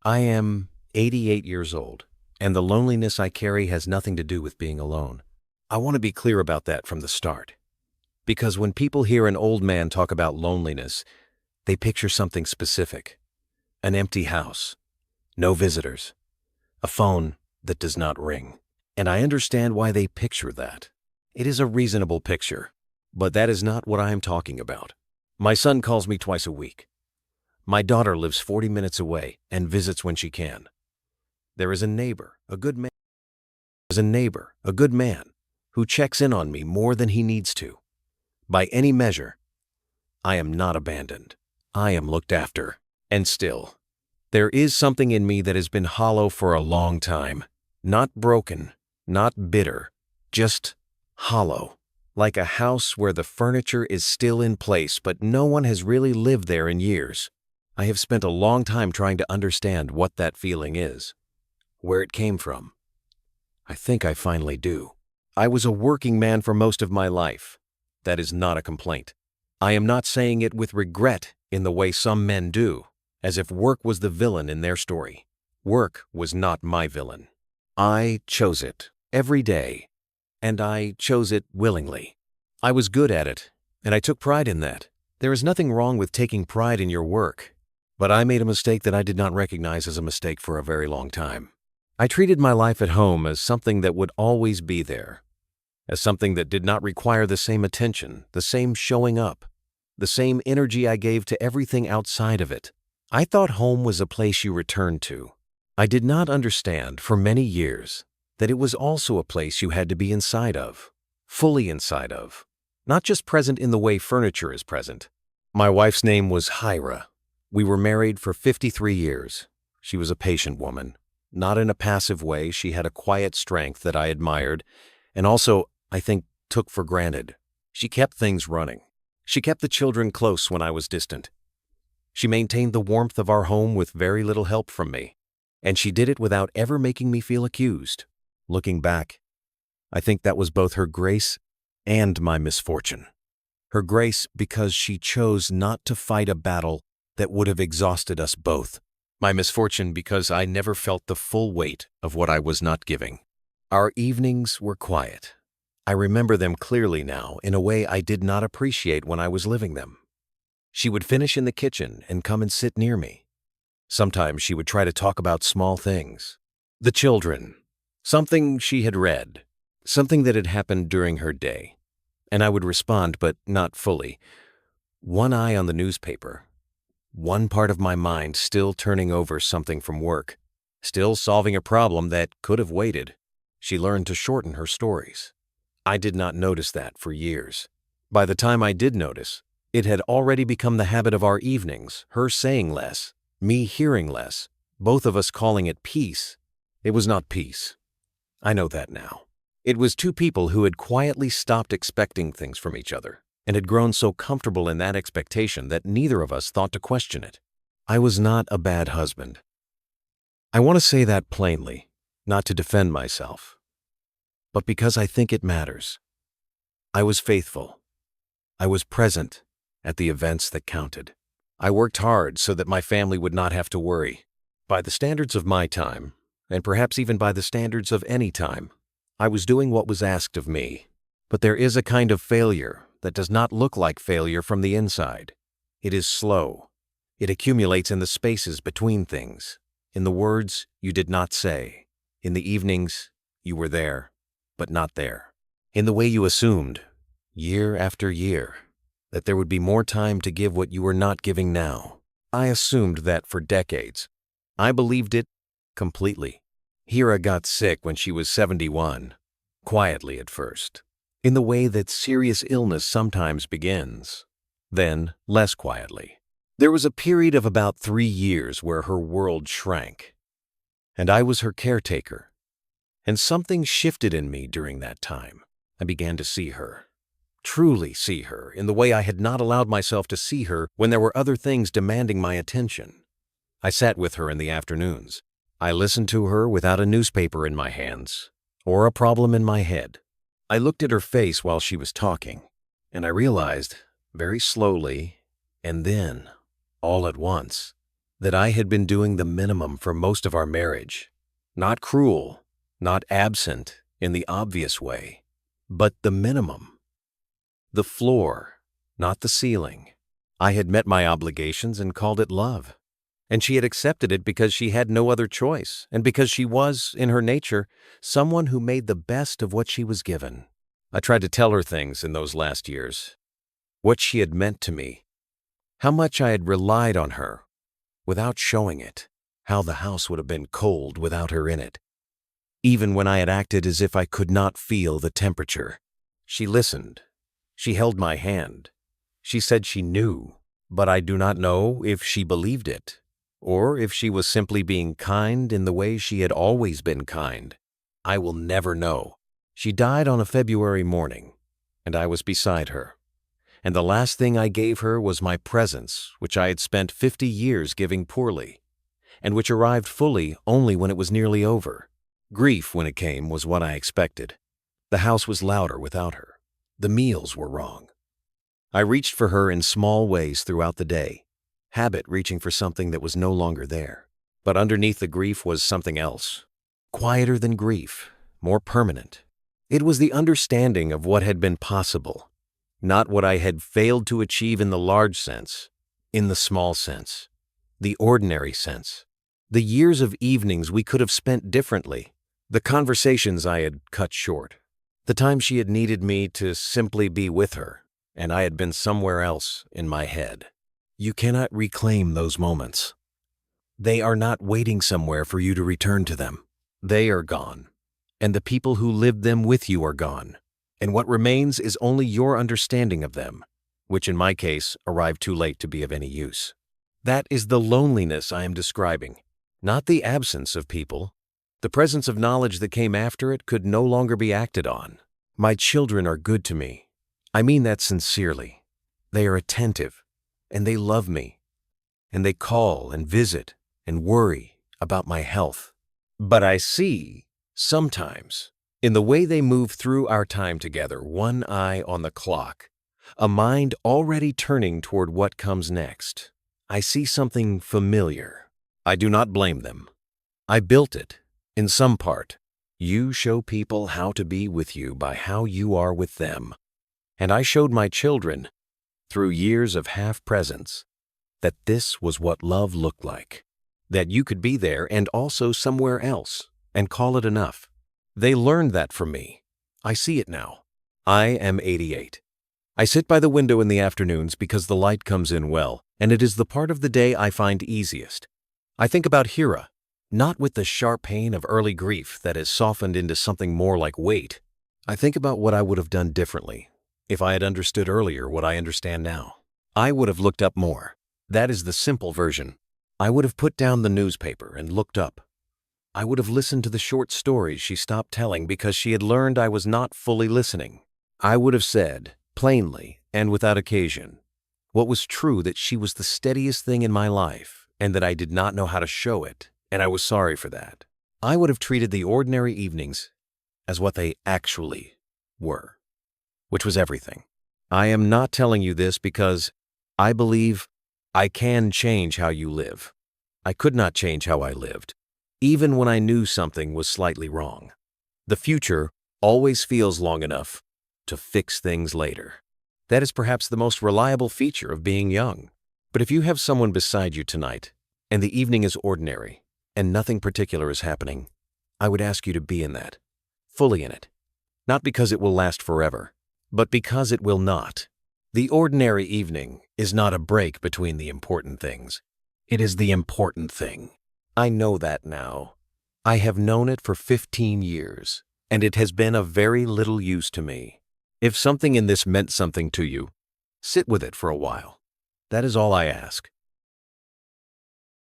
I am 88 years old, and the loneliness I carry has nothing to do with being alone. I want to be clear about that from the start, because when people hear an old man talk about loneliness, they picture something specific: an empty house, no visitors, a phone that does not ring. And I understand why they picture that. It is a reasonable picture, but that is not what I am talking about. My son calls me twice a week. My daughter lives 40 minutes away and visits when she can. There is a neighbor, a good man. There's a neighbor, a good man, who checks in on me more than he needs to. By any measure, I am not abandoned. I am looked after. And still, there is something in me that has been hollow for a long time. Not broken, not bitter, just hollow. Like a house where the furniture is still in place, but no one has really lived there in years. I have spent a long time trying to understand what that feeling is, where it came from. I think I finally do. I was a working man for most of my life. That is not a complaint. I am not saying it with regret in the way some men do, as if work was the villain in their story. Work was not my villain. I chose it every day, and I chose it willingly. I was good at it, and I took pride in that. There is nothing wrong with taking pride in your work, but I made a mistake that I did not recognize as a mistake for a very long time. I treated my life at home as something that would always be there, as something that did not require the same attention, the same showing up, the same energy I gave to everything outside of it. I thought home was a place you returned to. I did not understand for many years that it was also a place you had to be inside of, fully inside of, not just present in the way furniture is present. My wife's name was Hyra. We were married for 53 years. She was a patient woman. Not in a passive way, she had a quiet strength that I admired, and also, I think, took for granted. She kept things running. She kept the children close when I was distant. She maintained the warmth of our home with very little help from me, and she did it without ever making me feel accused. Looking back, I think that was both her grace and my misfortune. Her grace because she chose not to fight a battle that would have exhausted us both. My misfortune because I never felt the full weight of what I was not giving. Our evenings were quiet. I remember them clearly now in a way I did not appreciate when I was living them. She would finish in the kitchen and come and sit near me. Sometimes she would try to talk about small things. The children, something she had read, something that had happened during her day. And I would respond, but not fully. One eye on the newspaper, one part of my mind still turning over something from work, still solving a problem that could have waited. She learned to shorten her stories. I did not notice that for years. By the time I did notice, it had already become the habit of our evenings, her saying less, me hearing less, both of us calling it peace. It was not peace. I know that now. It was two people who had quietly stopped expecting things from each other and had grown so comfortable in that expectation that neither of us thought to question it. I was not a bad husband. I want to say that plainly, not to defend myself, but because I think it matters. I was faithful. I was present at the events that counted. I worked hard so that my family would not have to worry. By the standards of my time, and perhaps even by the standards of any time, I was doing what was asked of me. But there is a kind of failure that does not look like failure from the inside. It is slow. It accumulates in the spaces between things, in the words you did not say, in the evenings you were there, but not there, in the way you assumed, year after year, that there would be more time to give what you were not giving now. I assumed that for decades. I believed it completely. Hira got sick when she was 71, quietly at first, in the way that serious illness sometimes begins, then less quietly. There was a period of about 3 years where her world shrank, and I was her caretaker. And something shifted in me during that time. I began to see her, truly see her, in the way I had not allowed myself to see her when there were other things demanding my attention. I sat with her in the afternoons. I listened to her without a newspaper in my hands or a problem in my head. I looked at her face while she was talking, and I realized, very slowly, and then, all at once, that I had been doing the minimum for most of our marriage. Not cruel, not absent in the obvious way, but the minimum. The floor, not the ceiling. I had met my obligations and called it love. And she had accepted it because she had no other choice, and because she was, in her nature, someone who made the best of what she was given. I tried to tell her things in those last years, what she had meant to me, how much I had relied on her, without showing it, how the house would have been cold without her in it. Even when I had acted as if I could not feel the temperature. She listened. She held my hand. She said she knew, but I do not know if she believed it, or if she was simply being kind in the way she had always been kind. I will never know. She died on a February morning, and I was beside her. And the last thing I gave her was my presence, which I had spent 50 years giving poorly, and which arrived fully only when it was nearly over. Grief, when it came, was what I expected. The house was louder without her. The meals were wrong. I reached for her in small ways throughout the day, habit reaching for something that was no longer there. But underneath the grief was something else, quieter than grief, more permanent. It was the understanding of what had been possible, not what I had failed to achieve in the large sense, in the small sense, the ordinary sense. The years of evenings we could have spent differently, the conversations I had cut short, the time she had needed me to simply be with her, and I had been somewhere else in my head. You cannot reclaim those moments. They are not waiting somewhere for you to return to them. They are gone, and the people who lived them with you are gone, and what remains is only your understanding of them, which in my case arrived too late to be of any use. That is the loneliness I am describing, not the absence of people. The presence of knowledge that came after it could no longer be acted on. My children are good to me. I mean that sincerely. They are attentive, and they love me, and they call and visit and worry about my health. But I see, sometimes, in the way they move through our time together, one eye on the clock, a mind already turning toward what comes next. I see something familiar. I do not blame them. I built it, in some part. You show people how to be with you by how you are with them. And I showed my children, through years of half-presence, that this was what love looked like, that you could be there and also somewhere else, and call it enough. They learned that from me. I see it now. I am 88. I sit by the window in the afternoons because the light comes in well, and it is the part of the day I find easiest. I think about Hira, not with the sharp pain of early grief that has softened into something more like weight. I think about what I would have done differently if I had understood earlier what I understand now. I would have looked up more. That is the simple version. I would have put down the newspaper and looked up. I would have listened to the short stories she stopped telling because she had learned I was not fully listening. I would have said, plainly and without occasion, what was true, that she was the steadiest thing in my life and that I did not know how to show it, and I was sorry for that. I would have treated the ordinary evenings as what they actually were, which was everything. I am not telling you this because I believe I can change how you live. I could not change how I lived, even when I knew something was slightly wrong. The future always feels long enough to fix things later. That is perhaps the most reliable feature of being young. But if you have someone beside you tonight, and the evening is ordinary, and nothing particular is happening, I would ask you to be in that, fully in it. Not because it will last forever, but because it will not. The ordinary evening is not a break between the important things. It is the important thing. I know that now. I have known it for 15 years, and it has been of very little use to me. If something in this meant something to you, sit with it for a while. That is all I ask.